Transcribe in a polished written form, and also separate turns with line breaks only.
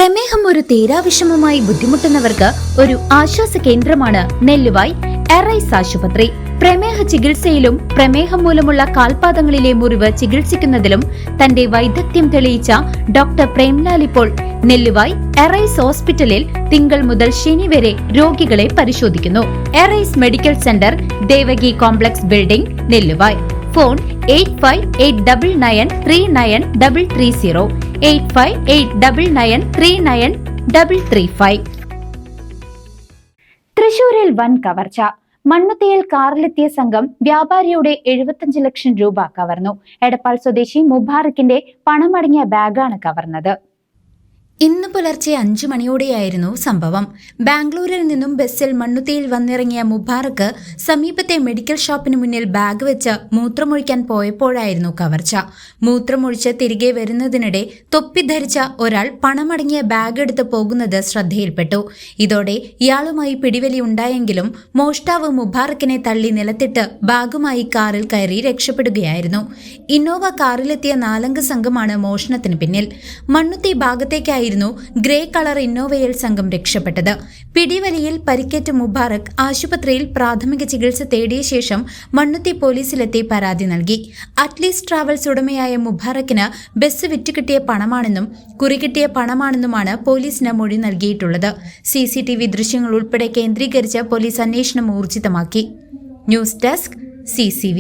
പ്രമേഹം ഒരു തീരാവിഷമമായി ബുദ്ധിമുട്ടുന്നവർക്ക് ഒരു ആശ്വാസ കേന്ദ്രമാണ് നെല്ലുവായ് എറൈസ് ആശുപത്രി. പ്രമേഹ ചികിത്സയിലും പ്രമേഹം മൂലമുള്ള കാൽപാദങ്ങളിലെ മുറിവ് ചികിത്സിക്കുന്നതിലും തന്റെ വൈദഗ്ധ്യം തെളിയിച്ച ഡോക്ടർ പ്രേംലാൽ ഇപ്പോൾ നെല്ലുവായ് എറൈസ് ഹോസ്പിറ്റലിൽ തിങ്കൾ മുതൽ ശനി വരെ രോഗികളെ പരിശോധിക്കുന്നു. Arise medical centre, Devaki complex building, Nelluvai. Phone 8589939330 8589939335. തൃശൂരിൽ വൻ കവർച്ച. മണ്ണുത്തിയിൽ കാറിലെത്തിയ സംഘം വ്യാപാരിയുടെ 75 ലക്ഷം രൂപ കവർന്നു. എടപ്പാൾ സ്വദേശി മുബാറക്കിന്റെ പണമടങ്ങിയ ബാഗാണ് കവർന്നത്. ഇന്ന് പുലർച്ചെ 5 മണിയോടെയായിരുന്നു സംഭവം. ബാംഗ്ലൂരിൽ നിന്നും ബസ്സിൽ മണ്ണുത്തിയിൽ വന്നിറങ്ങിയ മുബാറക്ക് സമീപത്തെ മെഡിക്കൽ ഷോപ്പിന് മുന്നിൽ ബാഗ് വെച്ച് മൂത്രമൊഴിക്കാൻ പോയപ്പോഴായിരുന്നു കവർച്ച. മൂത്രമൊഴിച്ച് തിരികെ വരുന്നതിനിടെ തൊപ്പി ധരിച്ച ഒരാൾ പണമടങ്ങിയ ബാഗ് എടുത്ത് പോകുന്നത് ശ്രദ്ധയിൽപ്പെട്ടു. ഇതോടെ ഇയാളുമായി പിടിവലി ഉണ്ടായെങ്കിലും മോഷ്ടാവ് മുബാറക്കിനെ തള്ളി നിലത്തിട്ട് ബാഗുമായി കാറിൽ കയറി രക്ഷപ്പെടുകയായിരുന്നു. ഇന്നോവ കാറിലെത്തിയ 4 സംഘമാണ് മോഷണത്തിന് പിന്നിൽ. മണ്ണുത്തി ഭാഗത്തേക്കായി ഗ്രേ കളർ ഇന്നോവയിൽ സംഘം രക്ഷപ്പെട്ടത്. പിടിവലിയിൽ പരിക്കേറ്റ മുബാറക് ആശുപത്രിയിൽ പ്രാഥമിക ചികിത്സ തേടിയ ശേഷം മണ്ണുത്തി പോലീസിലെത്തി പരാതി നൽകി. അറ്റ്ലീസ്റ്റ് ട്രാവൽസ് ഉടമയായ മുബാറക്കിന് ബസ് വിറ്റുകിട്ടിയ പണമാണെന്നും കുറികിട്ടിയ പണമാണെന്നുമാണ് പോലീസിന് മൊഴി നൽകിയിട്ടുള്ളത്. CCTV ദൃശ്യങ്ങൾ ഉൾപ്പെടെ കേന്ദ്രീകരിച്ച് പോലീസ് അന്വേഷണം ഊർജിതമാക്കി. News desk CCV.